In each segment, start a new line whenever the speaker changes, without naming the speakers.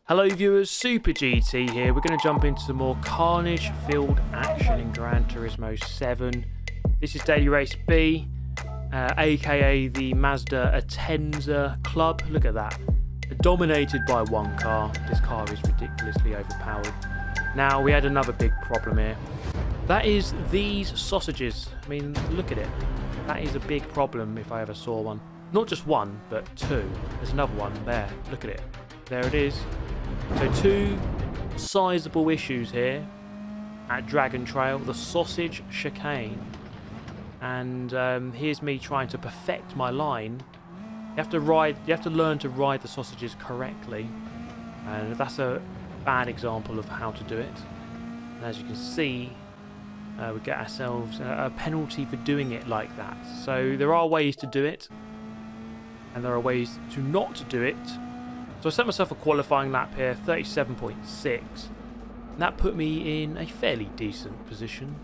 Hello viewers, Super GT here. We're going to jump into some more carnage filled action in Gran Turismo 7. This is Daily Race B, aka the Mazda Atenza Club. Look at that. Dominated by one car. This car is ridiculously overpowered. Now, we had another big problem here. That is these sausages. I mean, look at it. That is a big problem if I ever saw one. Not just one, but two. There's another one there. Look at it. There it is. So two sizable issues here at Dragon Trail, the sausage chicane, and here's me trying to perfect my line. You have to learn to ride the sausages correctly, and that's a bad example of how to do it. And as you can see, we get ourselves a penalty for doing it like that. So there are ways to do it, and there are ways to not do it. So I set myself a qualifying lap here, 37.6. And that put me in a fairly decent position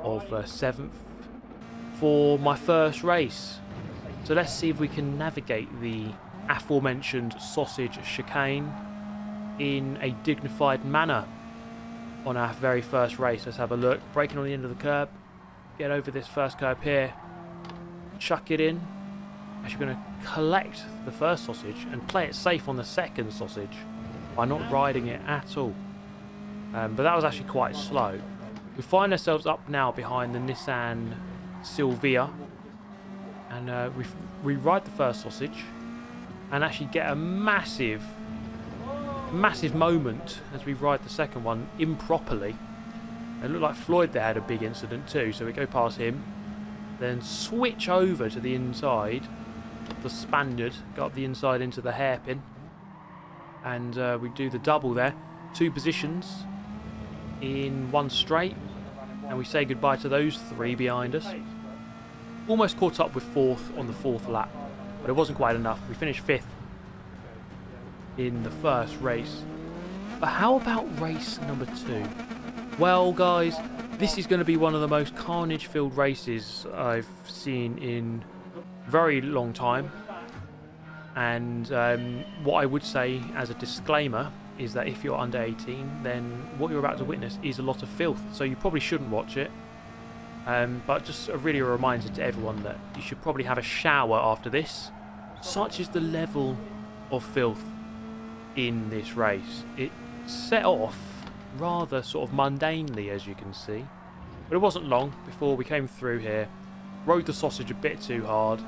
of 7th for my first race. So let's see if we can navigate the aforementioned sausage chicane in a dignified manner on our very first race. Let's have a look. Braking on the end of the curb. Get over this first curb here. Chuck it in. Actually going to collect the first sausage and play it safe on the second sausage by not riding it at all. But that was actually quite slow. We find ourselves up now behind the Nissan Silvia, and we ride the first sausage and actually get a massive moment as we ride the second one improperly. It looked like Floyd there had a big incident too, so we go past him, then switch over to the inside the Spaniard, go up the inside into the hairpin, and we do the double there, 2 positions in one straight, and we say goodbye to those 3 behind us. Almost caught up with 4th on the 4th lap, but it wasn't quite enough. We finished 5th in the first race. But how about race number 2? Well guys, this is going to be one of the most carnage filled races I've seen in very long time, and what I would say as a disclaimer is that if you're under 18, then what you're about to witness is a lot of filth, so you probably shouldn't watch it. But just a reminder to everyone that you should probably have a shower after this. Such is the level of filth in this race. It set off rather sort of mundanely, as you can see, but it wasn't long before we came through here, rode the sausage a bit too hard,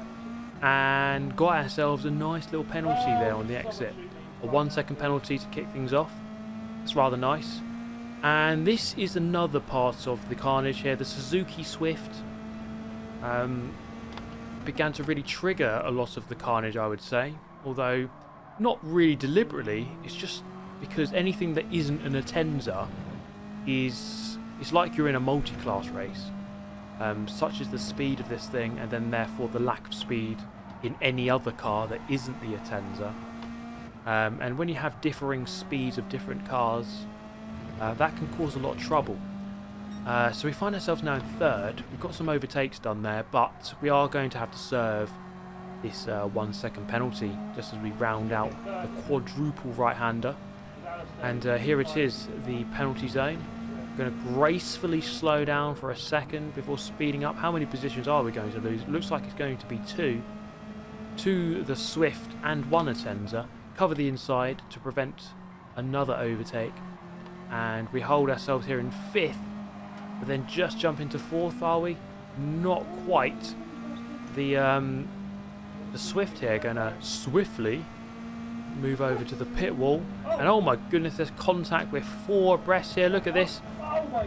and got ourselves a nice little penalty there on the exit. A 1-second penalty to kick things off. It's rather nice. And this is another part of the carnage here. The Suzuki Swift began to really trigger a lot of the carnage, I would say. Although not really deliberately. It's just because anything that isn't an Atenza is like you're in a multi-class race. Such is the speed of this thing, and then therefore the lack of speed in any other car that isn't the Atenza. And when you have differing speeds of different cars, that can cause a lot of trouble. So we find ourselves now in 3rd. We've got some overtakes done there, but we are going to have to serve this 1-second penalty just as we round out the quadruple right-hander. And here it is, the penalty zone. Going to gracefully slow down for a second before speeding up. How many positions are we going to lose? It looks like it's going to be 2 to the Swift and 1 Atenza. Cover the inside to prevent another overtake, and we hold ourselves here in 5th, but then just jump into 4th, are we? Not quite. The Swift here going to swiftly move over to the pit wall, and oh my goodness, there's contact with 4 abreast here. Look at this.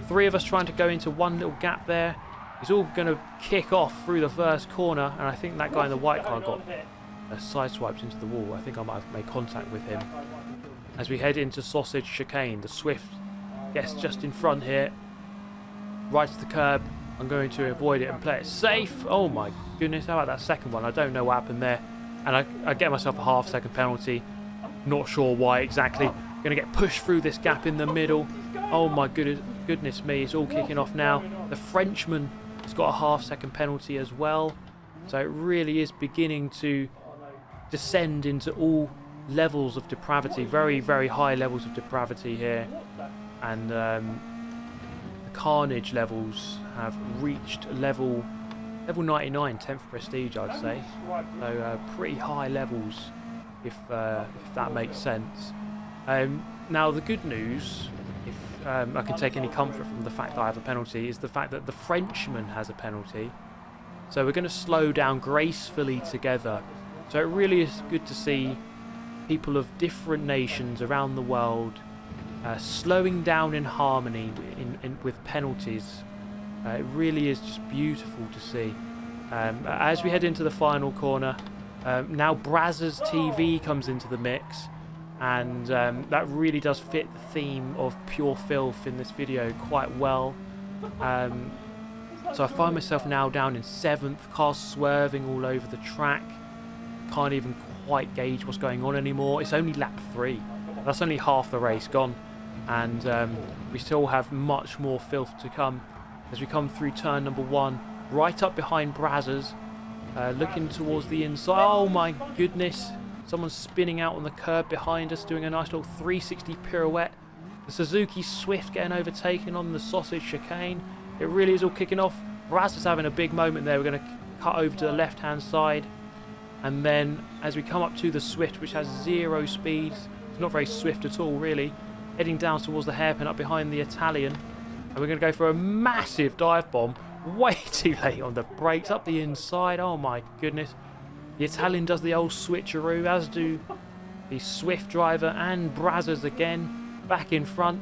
3 of us trying to go into one little gap there. He's all going to kick off through the first corner, and I think that guy in the white car got sideswiped into the wall. I think I might have made contact with him. As we head into sausage chicane, the Swift gets just in front here, right to the curb. I'm going to avoid it and play it safe. Oh my goodness, how about that second one? I don't know what happened there, and I get myself a 1/2-second penalty. Not sure why exactly. Going to get pushed through this gap in the middle. Oh my goodness me, it's all kicking off now. The Frenchman has got a 1/2-second penalty as well. So it really is beginning to descend into all levels of depravity, very, very high levels of depravity here. And the carnage levels have reached level 99, 10th prestige, I'd say. So pretty high levels, if that makes sense. Now the good news, if I can take any comfort from the fact that I have a penalty, is the fact that the Frenchman has a penalty. So we're going to slow down gracefully together. So it really is good to see people of different nations around the world slowing down in harmony with penalties. It really is just beautiful to see. As we head into the final corner, now Brazzers TV comes into the mix, and that really does fit the theme of pure filth in this video quite well. So I find myself now down in 7th, cars swerving all over the track. Can't even quite gauge what's going on anymore. It's only lap 3. That's only half the race gone, and we still have much more filth to come as we come through turn number 1, right up behind Brazzers, looking towards the inside. Oh my goodness, someone's spinning out on the curb behind us, doing a nice little 360 pirouette. The Suzuki Swift getting overtaken on the sausage chicane. It really is all kicking off. Brazzers having a big moment there. We're going to cut over to the left hand side, and then as we come up to the Swift, which has 0 speed, it's not very swift at all really, heading down towards the hairpin up behind the Italian, and we're going to go for a massive dive bomb way too late on the brakes up the inside. Oh my goodness, the Italian does the old switcheroo, as do the Swift driver, and Brazzers again back in front.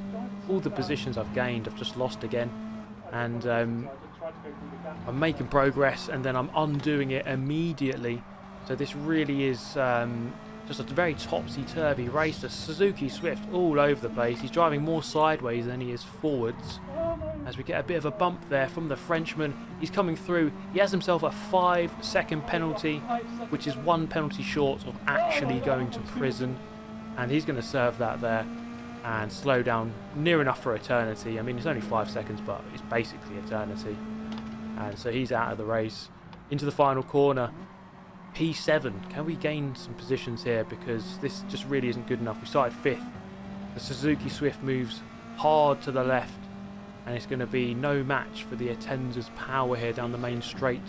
All the positions I've gained I've just lost again, and I'm making progress and then I'm undoing it immediately. So this really is just a very topsy-turvy race. The Suzuki Swift all over the place. He's driving more sideways than he is forwards, as we get a bit of a bump there from the Frenchman. He's coming through. He has himself a 5-second penalty, which is 1 penalty short of actually going to prison, and he's going to serve that there and slow down near enough for eternity. I mean, it's only 5 seconds, but it's basically eternity. And so he's out of the race. Into the final corner. P7. Can we gain some positions here? Because this just really isn't good enough. We started 5th. The Suzuki Swift moves hard to the left, and it's going to be no match for the Attenza's power here down the main straight.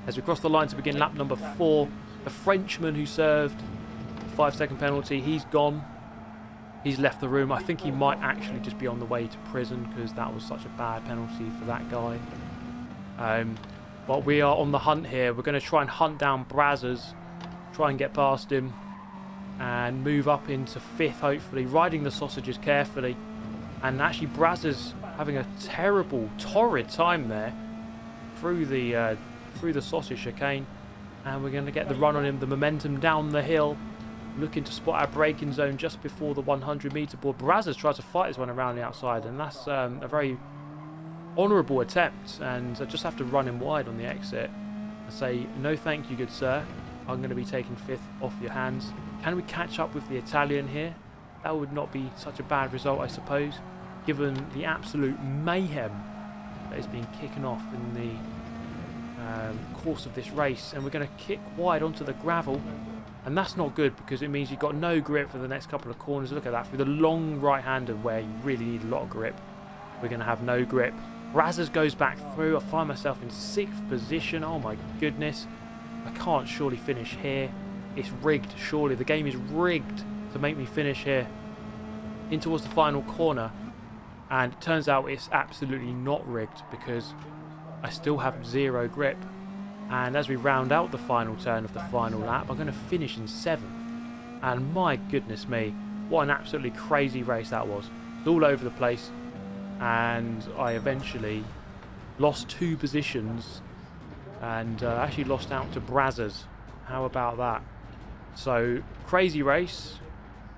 As we cross the line to begin lap number 4, the Frenchman who served a 5-second penalty, he's gone. He's left the room. I think he might actually just be on the way to prison, because that was such a bad penalty for that guy. But we are on the hunt here. We're going to try and hunt down Brazzers, try and get past him, and move up into 5th, hopefully, riding the sausages carefully. And actually Brazzers having a terrible, torrid time there through the sausage chicane, and we're going to get the run on him, the momentum down the hill, looking to spot our braking zone just before the 100-meter board. Brazzers tries to fight his one around the outside, and that's a very honourable attempt, and I just have to run him wide on the exit and say, no thank you, good sir, I'm going to be taking 5th off your hands. Can we catch up with the Italian here? That would not be such a bad result, I suppose, given the absolute mayhem that has been kicking off in the course of this race. And we're going to kick wide onto the gravel, and that's not good, because it means you've got no grip for the next couple of corners. Look at that, through the long right-hander where you really need a lot of grip, we're going to have no grip. Brazzers goes back through. I find myself in 6th position. Oh my goodness, I can't surely finish here. It's rigged, surely. The game is rigged to make me finish here. In towards the final corner, and it turns out it's absolutely not rigged, because I still have 0 grip. And as we round out the final turn of the final lap, I'm going to finish in 7th. And my goodness me, what an absolutely crazy race that was. It's all over the place, and I eventually lost 2 positions and actually lost out to Brazzers. How about that? So, crazy race.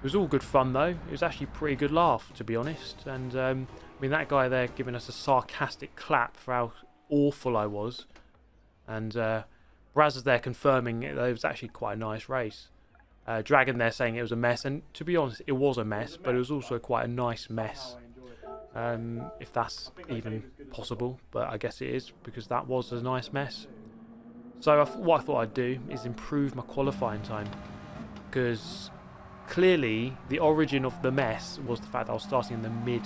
It was all good fun though. It was actually a pretty good laugh, to be honest. And I mean, that guy there giving us a sarcastic clap for how awful I was, and Brazzers there confirming it was actually quite a nice race. Dragon there saying it was a mess, and to be honest, it was a mess, but it was also quite a nice mess. If that's even possible, but I guess it is, because that was a nice mess. So what I thought I'd do is improve my qualifying time. because clearly the origin of the mess was the fact that I was starting in the mid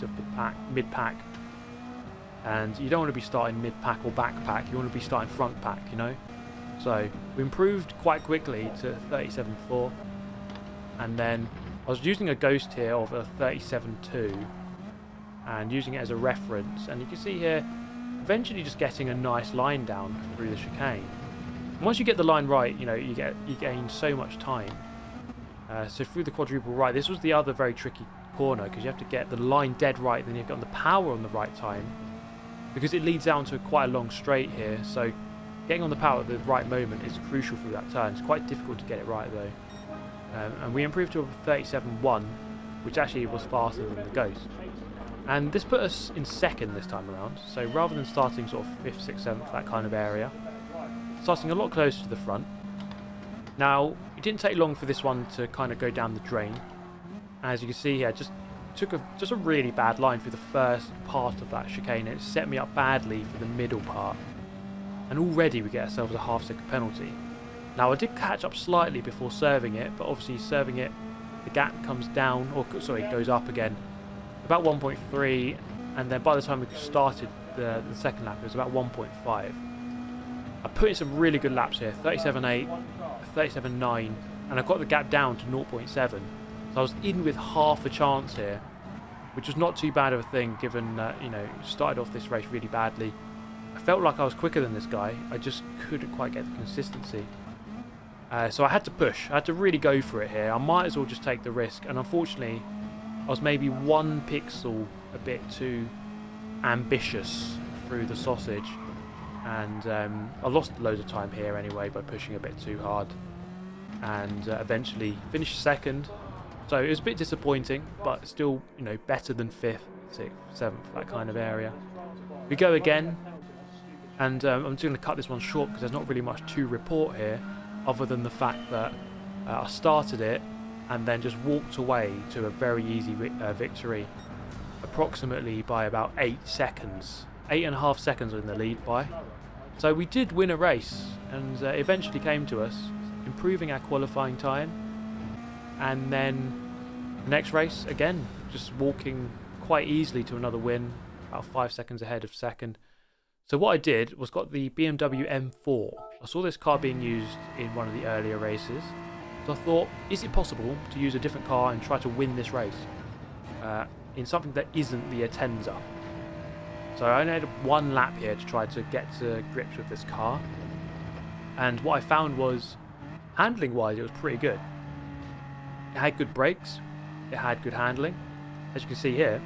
pack, and you don't want to be starting mid pack or back pack. You want to be starting front pack, you know. So we improved quite quickly to 37.4, and then I was using a ghost here of a 37.2 and using it as a reference, and you can see here eventually just getting a nice line down through the chicane. And once you get the line right, you know, you gain so much time. So through the quadruple right, this was the other very tricky corner, because you have to get the line dead right, then you've got the power on the right time, because it leads down to quite a long straight here. So getting on the power at the right moment is crucial through that turn. It's quite difficult to get it right though. And we improved to a 37.1, which actually was faster than the Ghost. And this put us in second this time around. So rather than starting sort of 5th, 6th, 7th, that kind of area, starting a lot closer to the front. Now, it didn't take long for this one to kind of go down the drain. As you can see here, just took a really bad line through the first part of that chicane. It set me up badly for the middle part. And already we get ourselves a half-second penalty. Now, I did catch up slightly before serving it, but obviously serving it, the gap comes down, or sorry, it goes up again, about 1.3, and then by the time we started the second lap, it was about 1.5. I put in some really good laps here, 37.8, 37.9, and I got the gap down to 0.7. So I was in with half a chance here, which was not too bad of a thing, given that, you know, started off this race really badly. I felt like I was quicker than this guy, I just couldn't quite get the consistency. So I had to push, I had to really go for it here. I might as well just take the risk, and unfortunately I was maybe 1 pixel a bit too ambitious through the sausage, and I lost loads of time here anyway by pushing a bit too hard, and eventually finished second. So it was a bit disappointing, but still, you know, better than 5th, 6th, 7th, that kind of area. We go again, and I'm just going to cut this one short because there's not really much to report here, other than the fact that I started it and then just walked away to a very easy victory, approximately by about 8 seconds. 8.5 seconds in the lead by. So we did win a race, and it eventually came to us, improving our qualifying time. And then the next race, again, just walking quite easily to another win, about 5 seconds ahead of second. So what I did was got the BMW M4. I saw this car being used in one of the earlier races. So I thought, is it possible to use a different car and try to win this race in something that isn't the Atenza? So I only had 1 lap here to try to get to grips with this car. And what I found was, handling wise, it was pretty good. It had good brakes, it had good handling. As you can see here,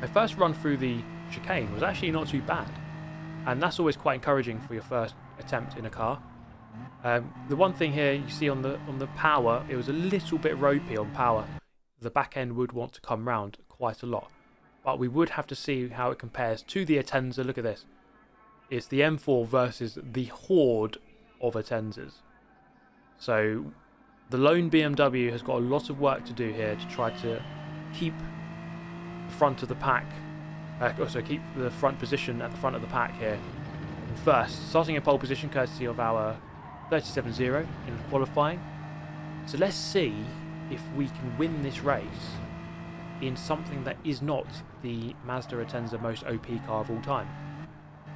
my first run through the chicane was actually not too bad, and that's always quite encouraging for your first attempt in a car. The one thing here you see on the power, it was a little bit ropey on power. The back end would want to come round quite a lot, but we would have to see how it compares to the Atenza. Look at this, it's the M4 versus the horde of Atenzas. So the lone BMW has got a lot of work to do here to try to keep the front of the pack, also keep the front position at the front of the pack here. And first, starting in pole position courtesy of our 37.0 in qualifying. So let's see if we can win this race in something that is not the Mazda Atenza most OP car of all time.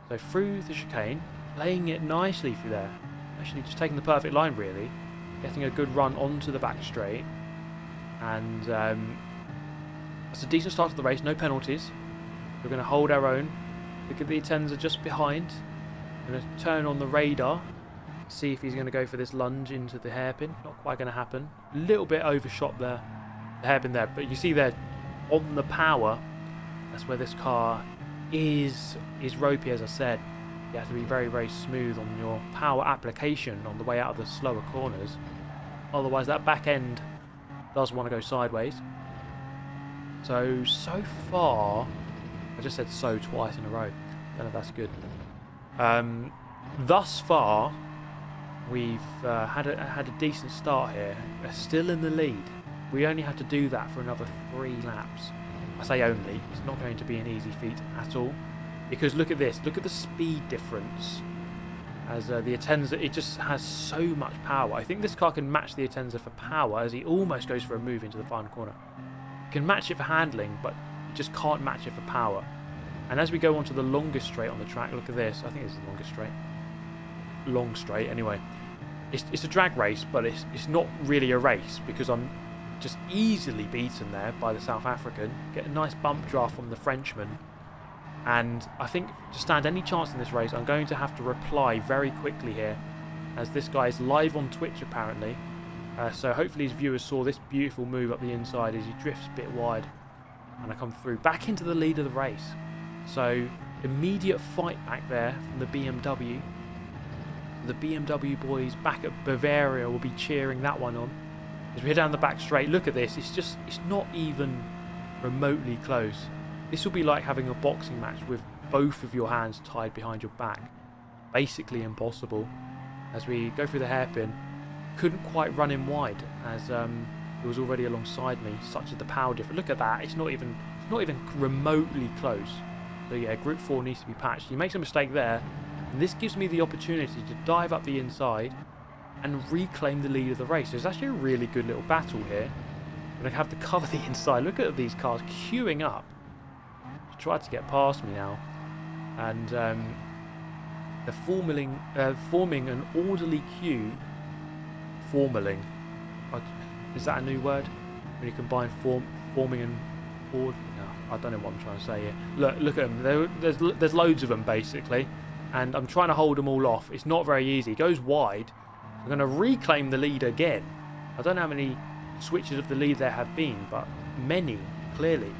So through the chicane, playing it nicely through there, actually just taking the perfect line really, getting a good run onto the back straight, and that's a decent start to the race, no penalties. We're going to hold our own. Look at the Atenza just behind. I'm going to turn on the radar, see if he's going to go for this lunge into the hairpin. Not quite going to happen. A little bit overshot there, the hairpin there, but you see there on the power, that's where this car is ropey, as I said. You have to be very, very smooth on your power application on the way out of the slower corners. Otherwise that back end does want to go sideways. So far, I just said so twice in a row. Don't know if that's good. Thus far, we've had a decent start here. We're still in the lead. We only have to do that for another 3 laps. I say only. It's not going to be an easy feat at all. Because look at this. Look at the speed difference as the Atenza, it just has so much power. I think this car can match the Atenza for power, as he almost goes for a move into the final corner. It can match it for handling, but it just can't match it for power. And as we go on to the longest straight on the track, look at this. I think this is the longest straight. Long straight, anyway. It's a drag race, but it's not really a race, because I'm just easily beaten there by the South African. Get a nice bump draft from the Frenchman. And I think to stand any chance in this race, I'm going to have to reply very quickly here, as this guy is live on Twitch apparently. So hopefully his viewers saw this beautiful move up the inside as he drifts a bit wide. And I come through back into the lead of the race. So immediate fight back there from the BMW. The BMW boys back at Bavaria will be cheering that one on. As we head down the back straight, look at this. It's not even remotely close. This will be like having a boxing match with both of your hands tied behind your back. Basically impossible. As we go through the hairpin, couldn't quite run him wide, as he was already alongside me. Such is the power difference. Look at that. It's not even remotely close. So yeah, Group 4 needs to be patched. He makes a mistake there, and this gives me the opportunity to dive up the inside and reclaim the lead of the race. So it's actually a really good little battle here. I'm going to have to cover the inside. Look at these cars queuing up to try to get past me now. And they're forming an orderly queue. Formaling. Is that a new word? When you combine forming and order? No, I don't know what I'm trying to say here. Look at them. There's loads of them basically. And I'm trying to hold them all off. It's not very easy. It goes wide. I'm going to reclaim the lead again. I don't know how many switches of the lead there have been, but many, clearly.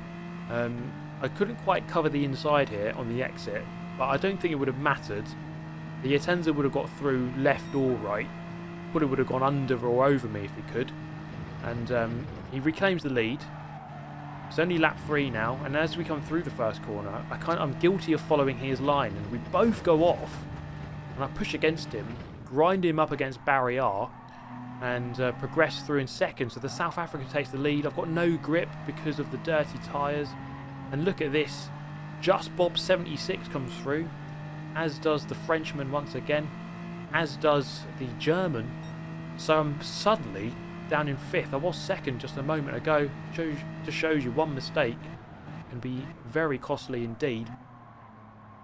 I couldn't quite cover the inside here on the exit, but I don't think it would have mattered. The Atenza would have got through left or right. Probably would have gone under or over me if he could. And he reclaims the lead. It's only lap 3 now, and as we come through the first corner, I'm guilty of following his line, and we both go off. And I push against him, grind him up against barrier, and progress through in second. So the South African takes the lead. I've got no grip because of the dirty tyres. And look at this. Just Bob 76 comes through, as does the Frenchman once again, as does the German. So I'm suddenly down in 5th. I was 2nd just a moment ago. Just shows you one mistake can be very costly indeed.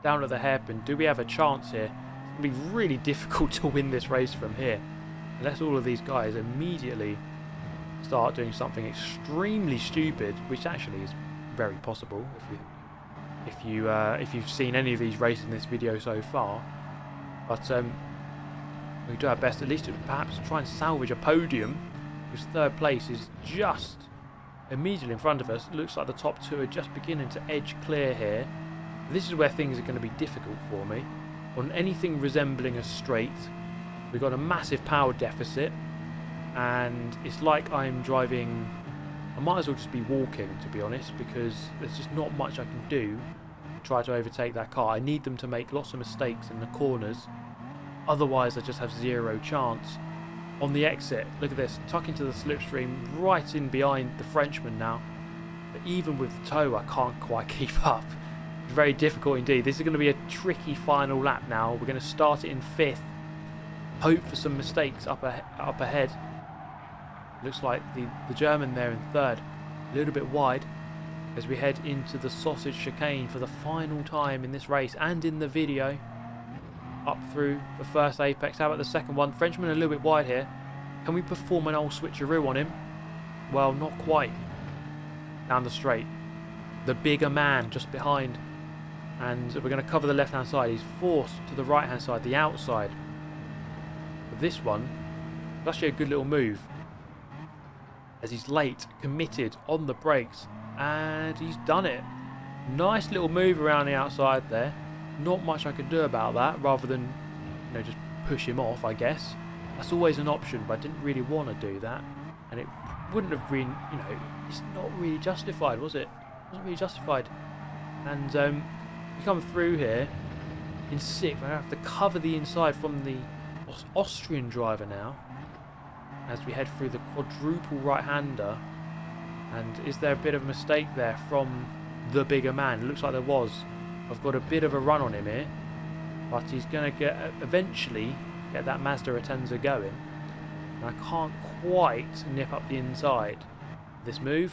Down at the hairpin. Do we have a chance here? It's going to be really difficult to win this race from here, unless all of these guys immediately start doing something extremely stupid, which actually is very possible if you've seen any of these races in this video so far. But we do our best at least to perhaps try and salvage a podium, because 3rd place is just immediately in front of us. It looks like the top 2 are just beginning to edge clear here. This is where things are going to be difficult for me. On anything resembling a straight, we've got a massive power deficit, and it's like I'm driving. I might as well just be walking, to be honest, because there's just not much I can do to try to overtake that car. I need them to make lots of mistakes in the corners, otherwise I just have zero chance. On the exit, look at this, tuck into the slipstream, right in behind the Frenchman now. But even with the toe, I can't quite keep up. It's very difficult indeed. This is going to be a tricky final lap now. We're going to start it in 5th. Hope for some mistakes up ahead. Looks like the German there in 3rd. A little bit wide as we head into the sausage chicane for the final time in this race and in the video. Up through the first apex. How about the second one? Frenchman a little bit wide here. Can we perform an old switcheroo on him? Well, not quite. Down the straight. The bigger man just behind. And we're going to cover the left hand side. He's forced to the right hand side, the outside. But this one, it's actually a good little move, as he's late, committed on the brakes, and he's done it. Nice little move around the outside there. Not much I could do about that, rather than, just push him off, I guess. That's always an option, but I didn't really want to do that, and it wouldn't have been, it's not really justified, was it? It wasn't really justified. And we come through here in 6th. I have to cover the inside from the Austrian driver now, as we head through the quadruple right-hander. And is there a bit of a mistake there from the bigger man? It looks like there was. I've got a bit of a run on him here. but he's going to eventually get that Mazda Atenza going. And I can't quite nip up the inside. This move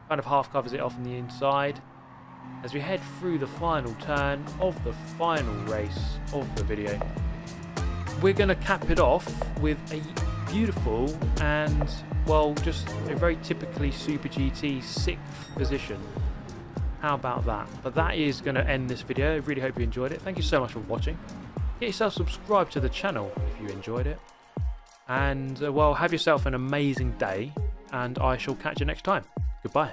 kind of half covers it off on the inside as we head through the final turn of the final race of the video. We're going to cap it off with a beautiful and, well, just a very typically Super GT 6th position. How about that? But that is going to end this video. I really hope you enjoyed it. Thank you so much for watching. Get yourself subscribed to the channel if you enjoyed it. And, well, have yourself an amazing day, and I shall catch you next time. Goodbye.